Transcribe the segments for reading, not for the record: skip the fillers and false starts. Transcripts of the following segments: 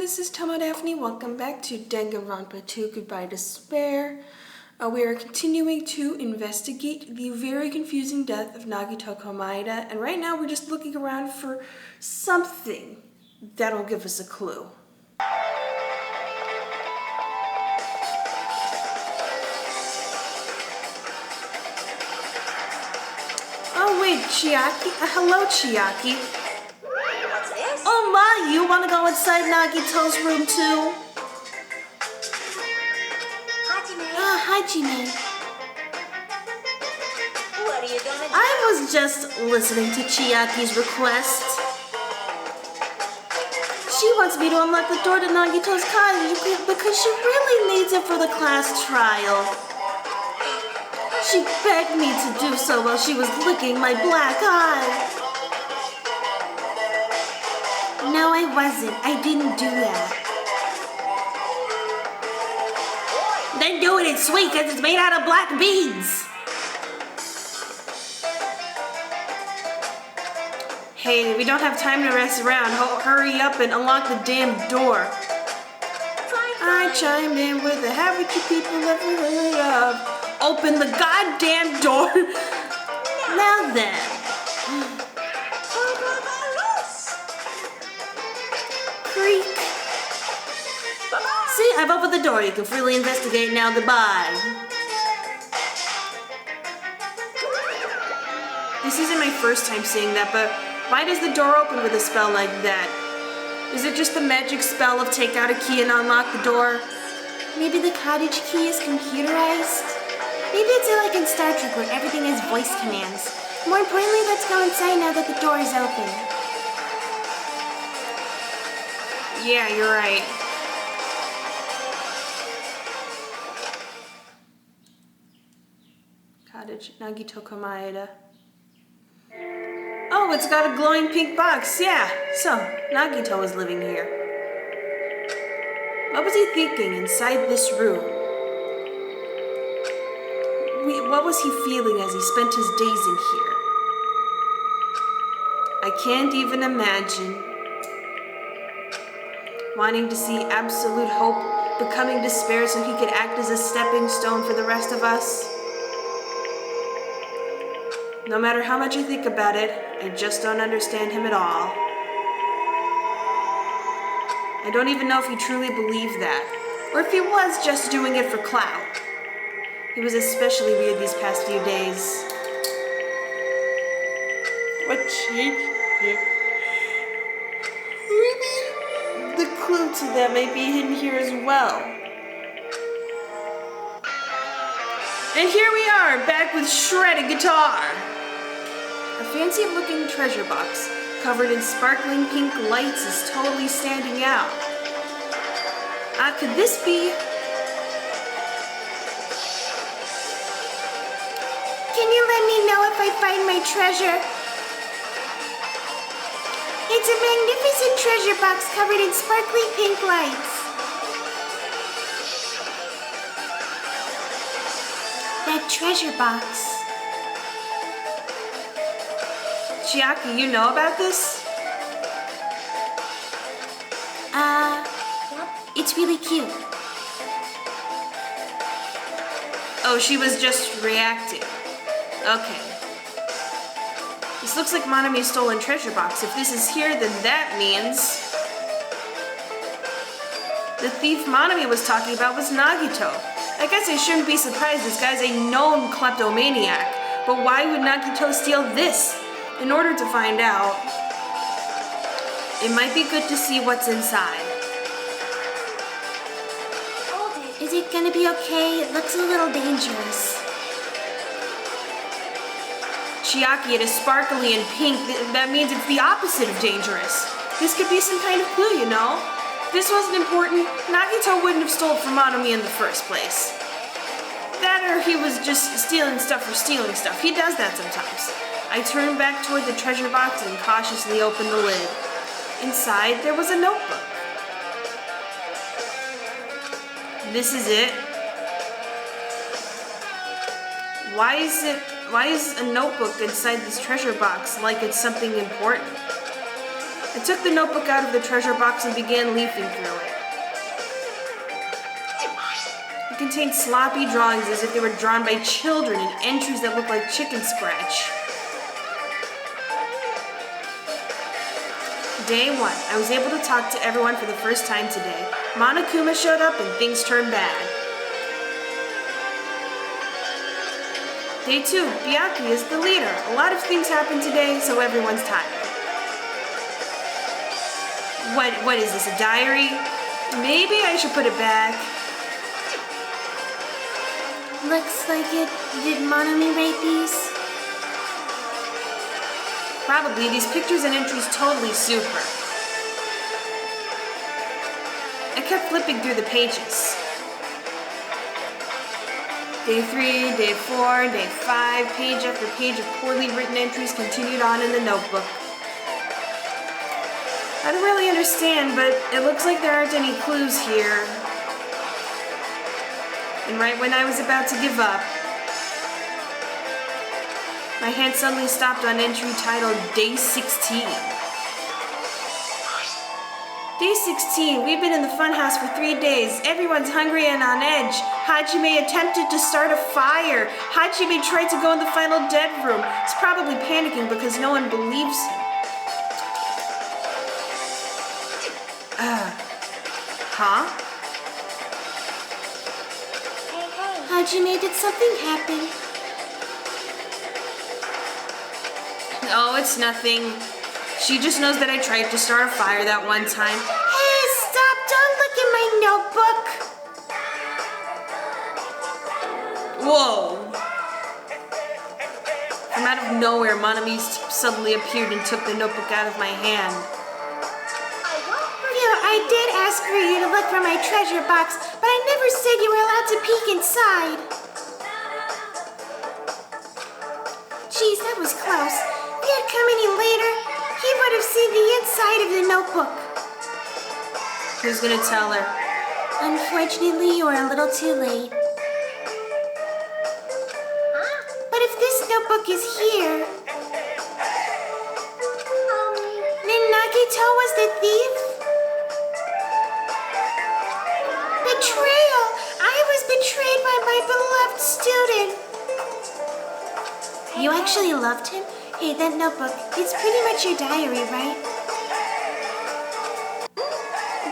this is Daphne. Welcome back to Danganronpa 2, Goodbye Despair. We are continuing to investigate the very confusing death of Nagito Komaeda, and right now we're just looking around for something that'll give us a clue. Oh wait, Chiaki? Hello, Chiaki. What's this? Oh my, you wanna go inside Nagito's room too? Hajime. What are you gonna do? I was just listening to Chiaki's request. She wants me to unlock the door to Nagito's cottage because she really needs it for the class trial. She begged me to do so while she was licking my black eye. No, I wasn't. I didn't do that. Then do it, it's sweet because it's made out of black beads. Hey, we don't have time to mess around. Hurry up and unlock the damn door. I chimed in with the haven't you people ever heard of? Open the goddamn door. Now then. Creak. See, I've opened the door. You can freely investigate now. Goodbye. This isn't my first time seeing that, but why does the door open with a spell like that? Is it just the magic spell of take out a key and unlock the door? Maybe the cottage key is computerized? Maybe it's like in Star Trek where everything has voice commands. More importantly, let's go inside now that the door is open. Yeah, you're right. Cottage, Nagito Komaeda. Oh, it's got a glowing pink box. Yeah, so Nagito was living here. What was he thinking inside this room? What was he feeling as he spent his days in here? I can't even imagine. Wanting to see absolute hope, becoming despair so he could act as a stepping stone for the rest of us. No matter how much I think about it, I just don't understand him at all. I don't even know if he truly believed that, or if he was just doing it for clout. He was especially weird these past few days. What changed here? Maybe the clue to that may be hidden here as well. And here we are, back with shredded guitar. A fancy-looking treasure box, covered in sparkling pink lights, is totally standing out. Could this be... Can you let me know if I find my treasure? It's a magnificent treasure box covered in sparkling pink lights. That treasure box. Chiaki, you know about this? It's really cute. Oh, she was just reacting. Okay. This looks like Monomi's stolen treasure box. If this is here, then that means... the thief Monomi was talking about was Nagito. I guess I shouldn't be surprised, this guy's a known kleptomaniac. But why would Nagito steal this? In order to find out, it might be good to see what's inside. Is it gonna be okay? It looks a little dangerous. Chiaki, it is sparkly and pink. That means it's the opposite of dangerous. This could be some kind of clue, you know? If this wasn't important, Nagito wouldn't have stole from Monomi in the first place. That or he was just stealing stuff for stealing stuff. He does that sometimes. I turned back toward the treasure box and cautiously opened the lid. Inside, there was a notebook. This is it. Why is a notebook inside this treasure box like it's something important? I took the notebook out of the treasure box and began leafing through it. It contained sloppy drawings as if they were drawn by children and entries that looked like chicken scratch. Day 1. I was able to talk to everyone for the first time today. Monokuma showed up and things turned bad. Day 2. Byakuya is the leader. A lot of things happened today, so everyone's tired. What is this, a diary? Maybe I should put it back. Looks like it. Did Monomi write these? Probably. These pictures and entries totally suit her. I kept flipping through the pages. Day 3, day 4, day 5, page after page of poorly written entries continued on in the notebook. I don't really understand, but it looks like there aren't any clues here. And right when I was about to give up, my hand suddenly stopped on entry titled Day 16. Day 16, we've been in the funhouse for 3 days. Everyone's hungry and on edge. Hajime attempted to start a fire. Hajime tried to go in the final dead room. He's probably panicking because no one believes him. Huh? Hajime, did something happen? Oh, it's nothing. She just knows that I tried to start a fire that one time. Hey, stop! Don't look at my notebook! Whoa! From out of nowhere, Monomi suddenly appeared and took the notebook out of my hand. I did ask for you to look for my treasure box, but I never said you were allowed to peek inside. Jeez, that was close. If he had come any later, he would have seen the inside of the notebook. Who's gonna tell her? Unfortunately, you are a little too late. But if this notebook is here, then Nagito was the thief? Betrayal! I was betrayed by my beloved student. You actually loved him? Hey, that notebook, it's pretty much your diary, right?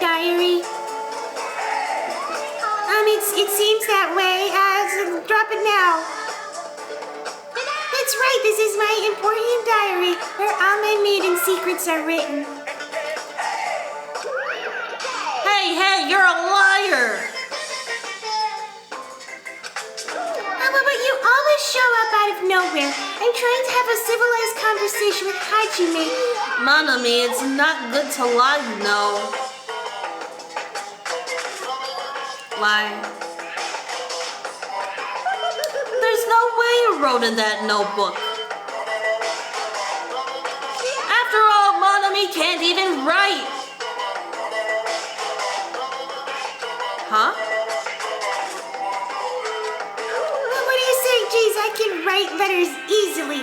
Diary? It seems that way. So drop it now. That's right, this is my important diary, where all my maiden secrets are written. Hey, you're a liar! But you always show up out of nowhere. I'm trying to have a civilized conversation with Hajime. Monomi, it's not good to lie, you know. Lie. There's no way you wrote in that notebook. After all, Monomi can't even write. Huh? What do you say? Geez, I can write letters easily.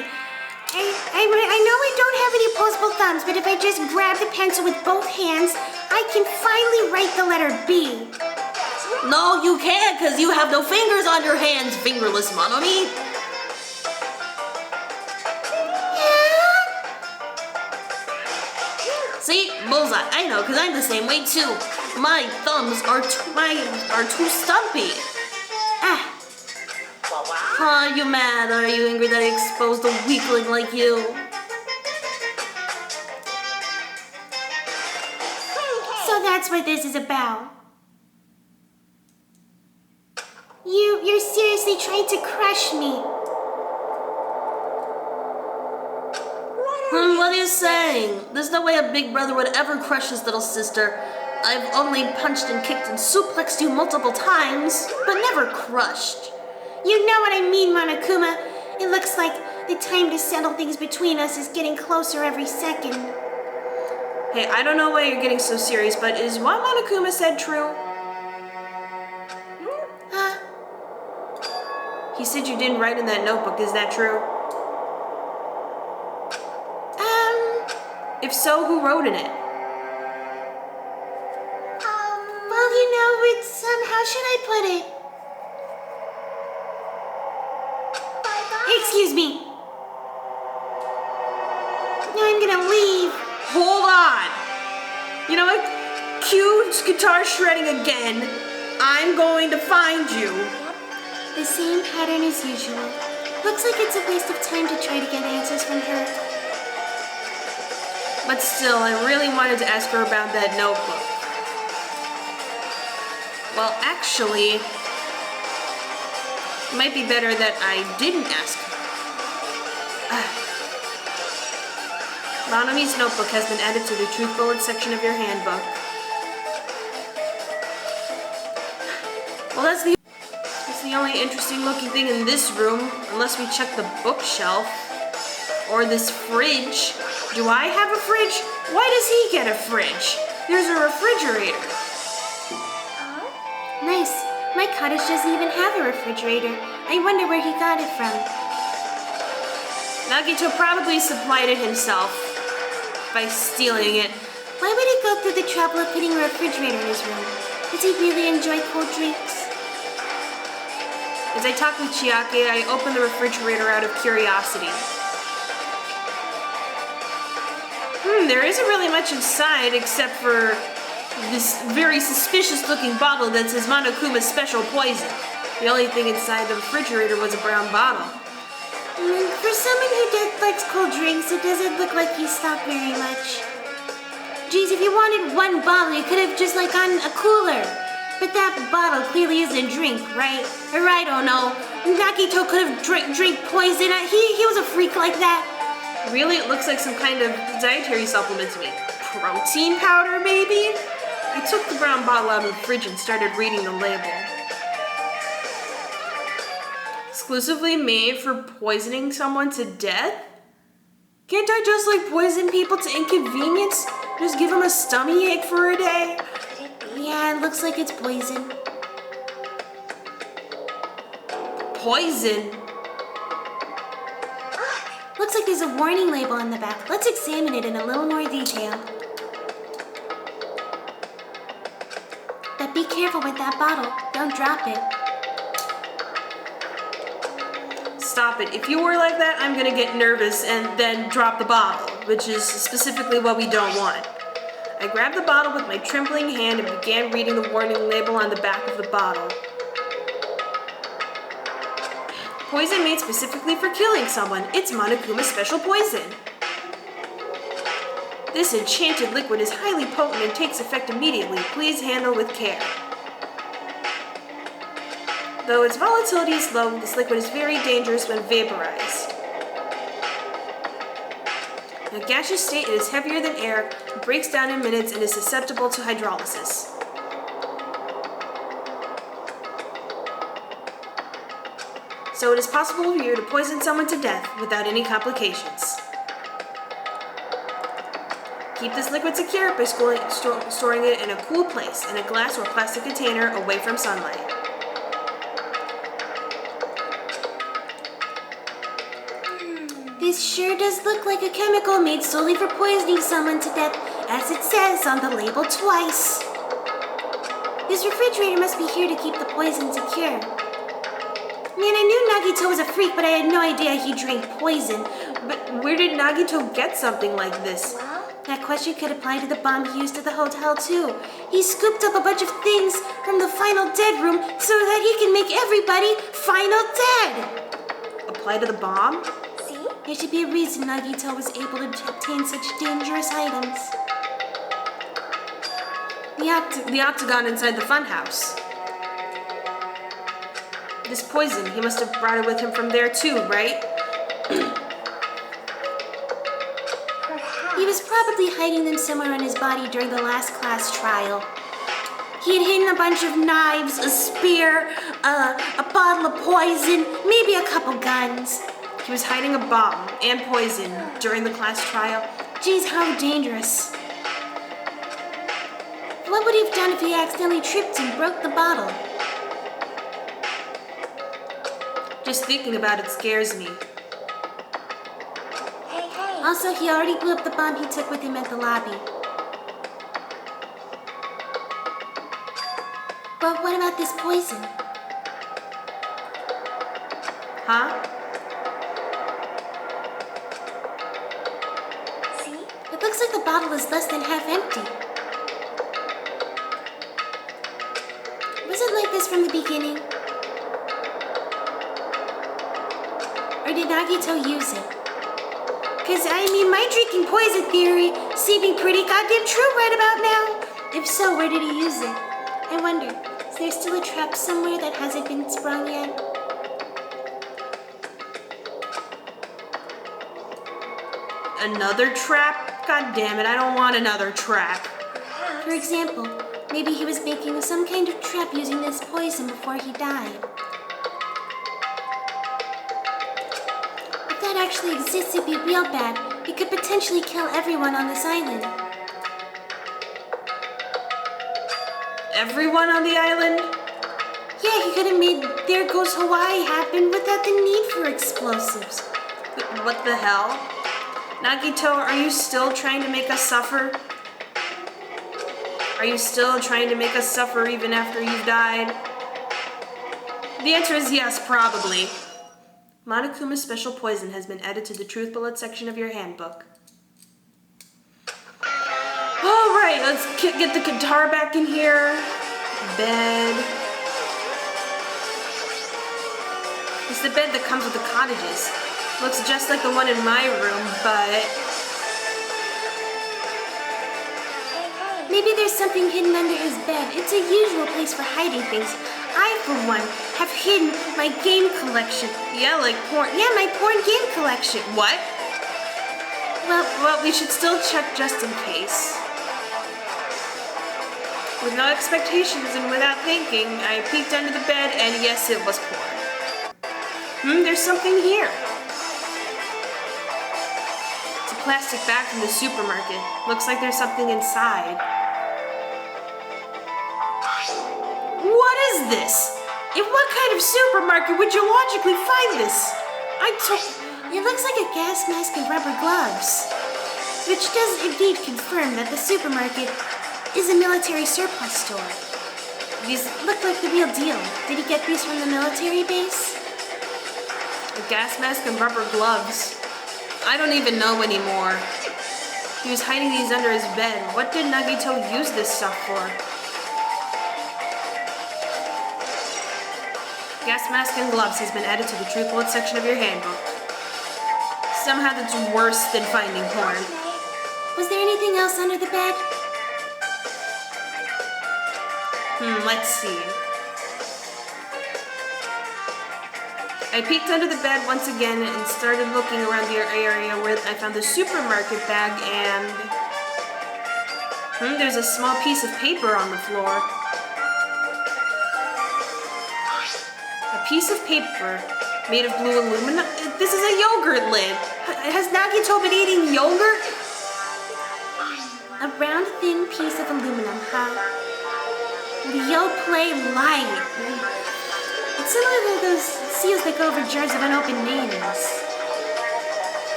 I know I don't have any opposable thumbs, but if I just grab the pencil with both hands, I can finally write the letter B. No, you can't, because you have no fingers on your hands, fingerless Monomi. See? Bullseye. I know, because I'm the same way, too. My thumbs are too stumpy. Are you mad? Are you angry that I exposed a weakling like you? So that's what this is about. You're seriously trying to crush me. What are you saying? There's no way a big brother would ever crush his little sister. I've only punched and kicked and suplexed you multiple times, but never crushed. You know what I mean, Monokuma. It looks like the time to settle things between us is getting closer every second. Hey, I don't know why you're getting so serious, but is what Monokuma said true? Huh? He said you didn't write in that notebook, is that true? If so, who wrote in it? Well, you know, it's, how should I put it? Excuse me. No, I'm gonna leave. Hold on. You know what? Cue guitar shredding again. I'm going to find you. The same pattern as usual. Looks like it's a waste of time to try to get answers from her. But still, I really wanted to ask her about that notebook. Well, actually, it might be better that I didn't ask her. Monomi's notebook has been added to the truth bullet section of your handbook. Well, that's the only interesting looking thing in this room, unless we check the bookshelf. Or this fridge. Do I have a fridge? Why does he get a fridge? There's a refrigerator. Nice. My cottage doesn't even have a refrigerator. I wonder where he got it from. Nagito probably supplied it himself by stealing it. Why would he go through the trouble of putting a refrigerator in his room? Does he really enjoy cold drinks? As I talk with Chiaki, I open the refrigerator out of curiosity. There isn't really much inside except for this very suspicious looking bottle that says Monokuma's special poison. The only thing inside the refrigerator was a brown bottle. For someone who likes cold drinks, it doesn't look like he stopped very much. Geez, if you wanted one bottle, you could have just gotten a cooler. But that bottle clearly isn't a drink, right? Or I don't know. Nagito could have drink poison. He was a freak like that. Really? It looks like some kind of dietary supplement to me. Protein powder, maybe? I took the brown bottle out of the fridge and started reading the label. Exclusively made for poisoning someone to death? Can't I just poison people to inconvenience? Just give them a stomachache for a day? Yeah, it looks like it's poison. Poison? Looks like there's a warning label on the back. Let's examine it in a little more detail. But be careful with that bottle. Don't drop it. Stop it. If you were like that, I'm gonna get nervous and then drop the bottle, which is specifically what we don't want. I grabbed the bottle with my trembling hand and began reading the warning label on the back of the bottle. Poison made specifically for killing someone. It's Monokuma's special poison. This enchanted liquid is highly potent and takes effect immediately. Please handle with care. Though its volatility is low, this liquid is very dangerous when vaporized. In a gaseous state, it is heavier than air, breaks down in minutes, and is susceptible to hydrolysis. So it is possible for you to poison someone to death without any complications. Keep this liquid secure by storing it in a cool place, in a glass or plastic container away from sunlight. This sure does look like a chemical made solely for poisoning someone to death, as it says on the label twice. This refrigerator must be here to keep the poison secure. Man, I knew Nagito was a freak, but I had no idea he drank poison. But where did Nagito get something like this? That question could apply to the bomb he used at the hotel, too. He scooped up a bunch of things from the Final Dead room so that he can make everybody Final Dead. Apply to the bomb? See? There should be a reason Nagito was able to obtain such dangerous items. The octagon inside the funhouse. This poison, he must have brought it with him from there too, right? He was probably hiding them somewhere on his body during the last class trial. He had hidden a bunch of knives, a spear, a bottle of poison, maybe a couple guns. He was hiding a bomb and poison during the class trial. Geez, how dangerous. What would he have done if he accidentally tripped and broke the bottle? Just thinking about it scares me. Hey, hey. Also, he already blew up the bomb he took with him at the lobby. But what about this poison? Huh? See? It looks like the bottle is less than half empty. Was it like this from the beginning? Or did Nagito use it? Cause my drinking poison theory seeming pretty goddamn true right about now. If so, where did he use it? I wonder, is there still a trap somewhere that hasn't been sprung yet? Another trap? God damn it, I don't want another trap. For example, maybe he was making some kind of trap using this poison before he died. If that actually exists, it'd be real bad. It could potentially kill everyone on this island. Everyone on the island? Yeah, he could have made There Goes Hawaii happen without the need for explosives. What the hell? Nagito, are you still trying to make us suffer? Are you still trying to make us suffer even after you've died? The answer is yes, probably. Monokuma's special poison has been added to the truth bullet section of your handbook. Alright, let's get the guitar back in here. Bed. It's the bed that comes with the cottages. Looks just like the one in my room, but... Maybe there's something hidden under his bed. It's a usual place for hiding things. I, for one, have hidden my game collection. Yeah, like porn. Yeah, my porn game collection. What? Well, We should still check just in case. With no expectations and without thinking, I peeked under the bed and yes, it was porn. There's something here. It's a plastic bag from the supermarket. Looks like there's something inside. What is this? In what kind of supermarket would you logically find this? it looks like a gas mask and rubber gloves. Which does indeed confirm that the supermarket is a military surplus store. These look like the real deal. Did he get these from the military base? A gas mask and rubber gloves. I don't even know anymore. He was hiding these under his bed. What did Nagito use this stuff for? Gas mask and gloves has been added to the truth bullet section of your handbook. Somehow that's worse than finding porn. Was there anything else under the bed? Let's see. I peeked under the bed once again and started looking around the area where I found the supermarket bag and... there's a small piece of paper on the floor. A piece of paper made of blue aluminum. This is a yogurt lid. Has Nagito been eating yogurt? A round, thin piece of aluminum, huh? Leo Play Light. It's similar to those seals that go over jars of unopened mayonnaise.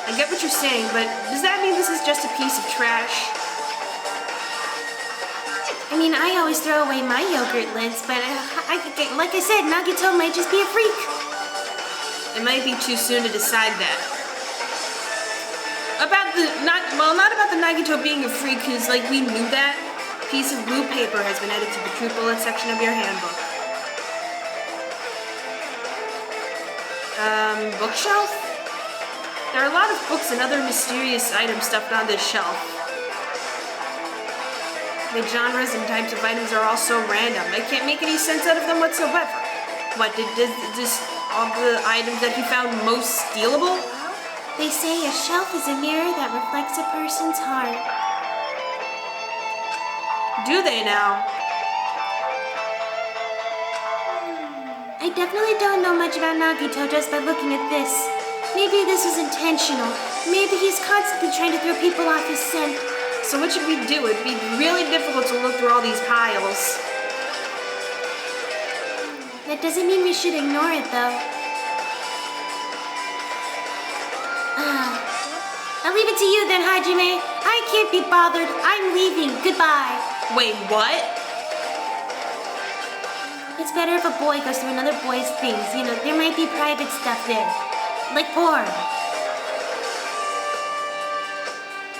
I get what you're saying, but does that mean this is just a piece of trash? I always throw away my yogurt lids, but like I said, Nagito might just be a freak. It might be too soon to decide that. Not about the Nagito being a freak, because we knew that. Piece of blue paper has been added to the truth bullet section of your handbook. Bookshelf? There are a lot of books and other mysterious items stuffed on this shelf. The genres and types of items are all so random. I can't make any sense out of them whatsoever. What, does all the items that he found most stealable? They say a shelf is a mirror that reflects a person's heart. Do they now? I definitely don't know much about Nagito just by looking at this. Maybe this was intentional. Maybe he's constantly trying to throw people off his scent. So what should we do? It'd be really difficult to look through all these piles. That doesn't mean we should ignore it, though. I'll leave it to you then, Hajime. I can't be bothered. I'm leaving. Goodbye. Wait, what? It's better if a boy goes through another boy's things. You know, there might be private stuff there. Like porn.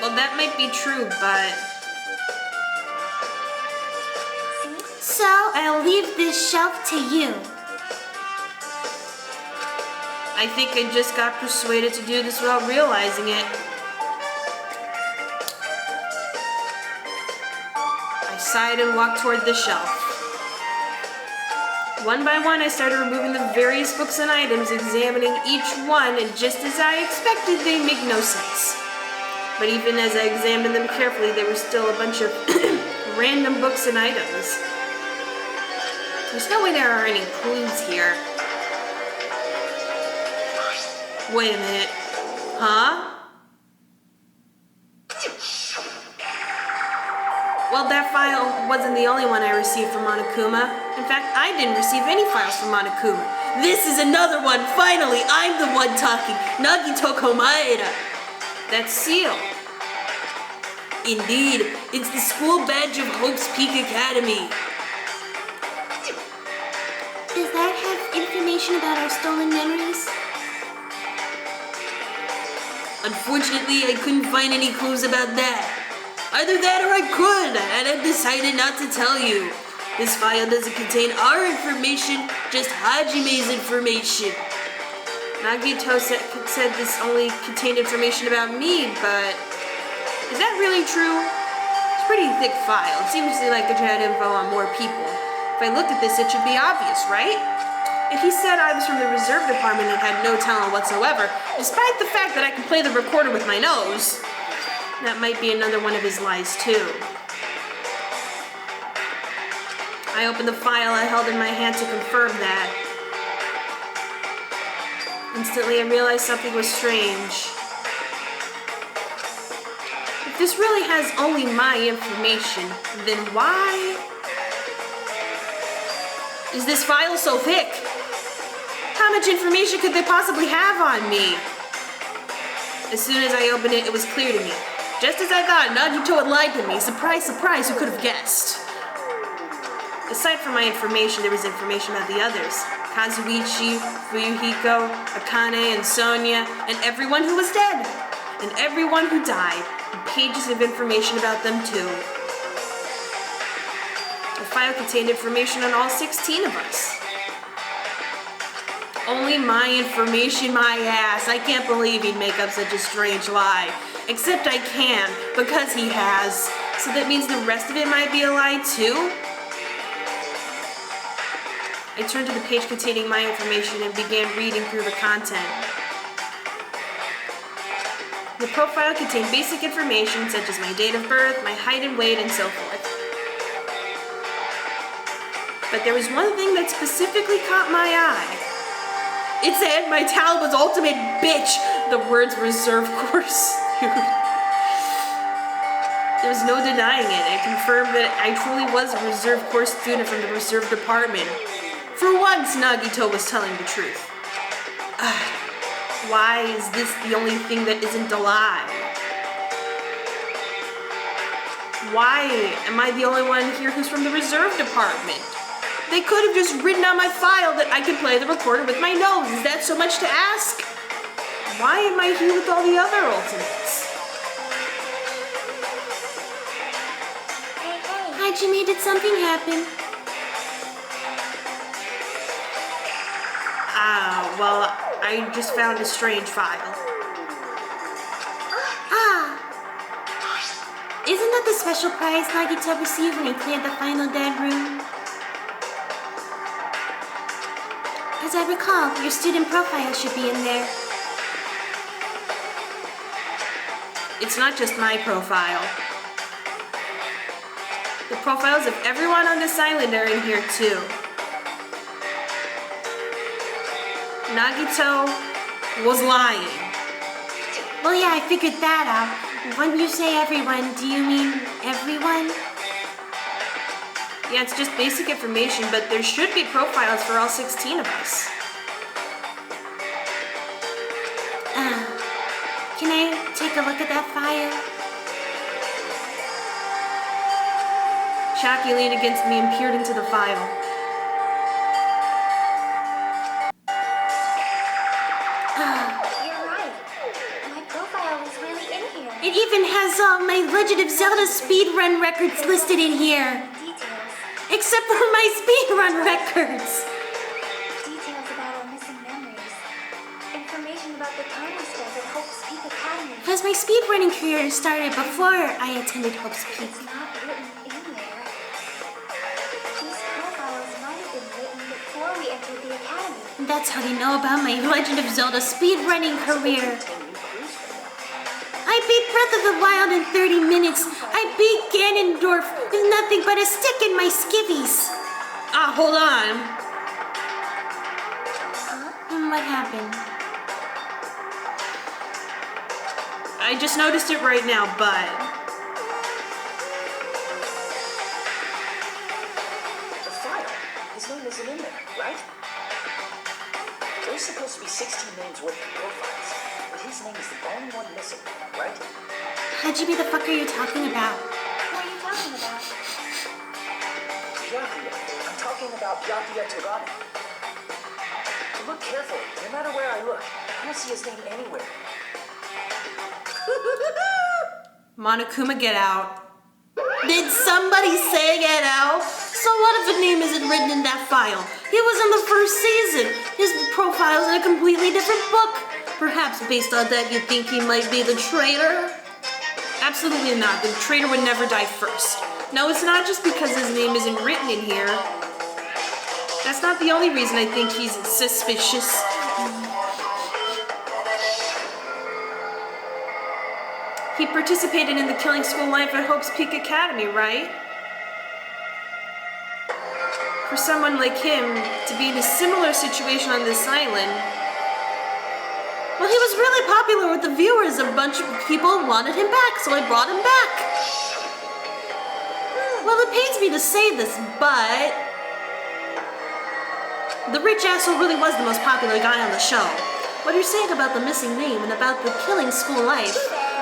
Well, that might be true, but... So, I'll leave this shelf to you. I think I just got persuaded to do this without realizing it. I sighed and walked toward the shelf. One by one, I started removing the various books and items, examining each one, and just as I expected, they make no sense. But even as I examined them carefully, there were still a bunch of random books and items. There's no way there are any clues here. Wait a minute. Huh? Well, that file wasn't the only one I received from Monokuma. In fact, I didn't receive any files from Monokuma. This is another one! Finally, I'm the one talking! Nagito Komaeda! That seal. Indeed, it's the school badge of Hope's Peak Academy. Does that have information about our stolen memories? Unfortunately, I couldn't find any clues about that. Either that or I could, and I've decided not to tell you. This file doesn't contain our information, just Hajime's information. Nagito said this only contained information about me, but is that really true? It's a pretty thick file. It seems like it had info on more people. If I looked at this, it should be obvious, right? If he said I was from the reserve department and had no talent whatsoever, despite the fact that I can play the recorder with my nose, that might be another one of his lies too. I opened the file I held in my hand to confirm that. Instantly, I realized something was strange. If this really has only my information, then why is this file so thick? How much information could they possibly have on me? As soon as I opened it, it was clear to me. Just as I thought, Nagito had lied to me. Surprise, surprise, who could have guessed? Aside from my information, there was information about the others. Kazuichi, Fuyuhiko, Akane, and Sonia, and everyone who was dead. And everyone who died. And pages of information about them too. The file contained information on all 16 of us. Only my information, my ass. I can't believe he'd make up such a strange lie. Except I can, because he has. So that means the rest of it might be a lie too? I turned to the page containing my information and began reading through the content. The profile contained basic information such as my date of birth, my height and weight, and so forth. But there was one thing that specifically caught my eye. It said my talent was ultimate bitch. The words reserve course, dude. There was no denying it. I confirmed that I truly was a reserve course student from the reserve department. For once, Nagito was telling the truth. Why is this the only thing that isn't a lie? Why am I the only one here who's from the reserve department? They could have just written on my file that I could play the recorder with my nose. Is that so much to ask? Why am I here with all the other ultimates? Hajime, did something happen? Well, I just found a strange file. Isn't that the special prize Nagito received when he cleared the final dead room? As I recall, your student profile should be in there. It's not just my profile. The profiles of everyone on this island are in here too. Nagito was lying. Well, yeah, I figured that out. When you say everyone, do you mean everyone? Yeah, it's just basic information, but there should be profiles for all 16 of us. take a look at that file? Chiaki leaned against me and peered into the file. You're right. My profile is really in here. It even has my Legend of Zelda speedrun records listed in here. Details. Except for my speedrun records. Details about our missing memories. Information about the time we spent at Hope's Peak Academy. Because my speedrunning career started before I attended Hope's Peak. It's not written anywhere. These profiles might have been written before we entered the academy. That's how they know about my Legend of Zelda speedrunning career. I beat Breath of the Wild in 30 minutes. I beat Ganondorf with nothing but a stick in my skivvies. Ah, hold on. What happened? I just noticed it right now, but... The file. His name isn't in there, right? There's supposed to be 16 names worth of profiles, but his name is the only one missing, right? Hajime, the fuck are you talking about? What are you talking about? Byakuya. I'm talking about Byakuya Togami. Look carefully. No matter where I look, I don't see his name anywhere. Monokuma, get out. Did somebody say get out? So what if a name isn't written in that file? He was in the first season. His profile's in a completely different book. Perhaps based on that you think he might be the traitor? Absolutely not. The traitor would never die first. No, it's not just because his name isn't written in here. That's not the only reason I think he's suspicious. He participated in the killing school life at Hope's Peak Academy, right? For someone like him to be in a similar situation on this island, well, he was really popular with the viewers. A bunch of people wanted him back, so I brought him back. Well, it pains me to say this, but the rich asshole really was the most popular guy on the show. What you're saying about the missing name and about the killing school life,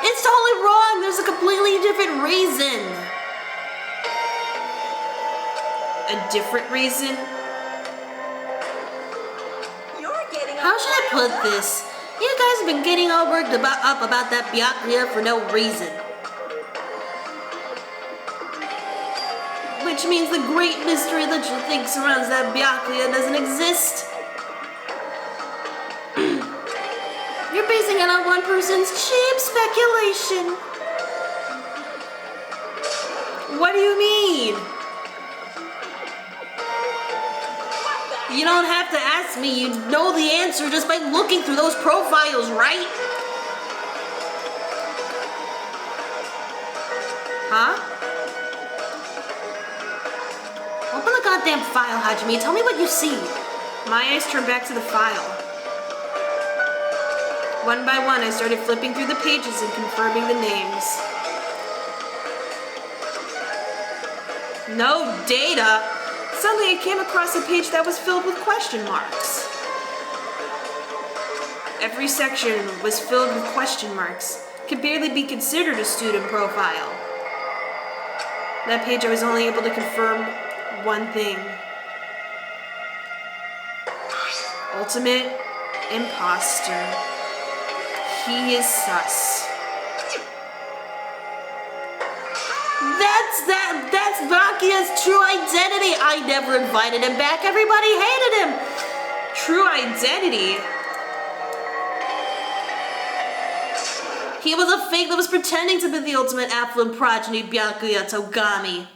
it's totally wrong. There's a completely different reason. A different reason? You're getting How should I put this? You guys have been getting all worked up about that Byakuya for no reason. Which means the great mystery that you think surrounds that Byakuya doesn't exist. You're basing it on one person's cheap speculation. What do you mean? You don't have to ask me, you know the answer just by looking through those profiles, right? Huh? Open the goddamn file, Hajime. Tell me what you see. My eyes turned back to the file. One by one, I started flipping through the pages and confirming the names. No data. Suddenly I came across a page that was filled with question marks. Every section was filled with question marks. Could barely be considered a student profile. That page I was only able to confirm one thing. Ultimate imposter. He is sus. That's Byakuya's true identity. I never invited him back. Everybody hated him. True identity. He was a fake that was pretending to be the ultimate affluent progeny Byakuya Togami.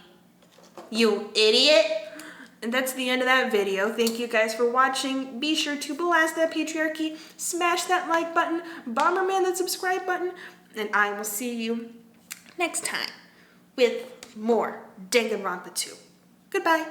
You idiot. And that's the end of that video. Thank you guys for watching. Be sure to blast that patriarchy, smash that like button, Bomberman that subscribe button, and I will see you next time with more Danganronpa 2. Goodbye.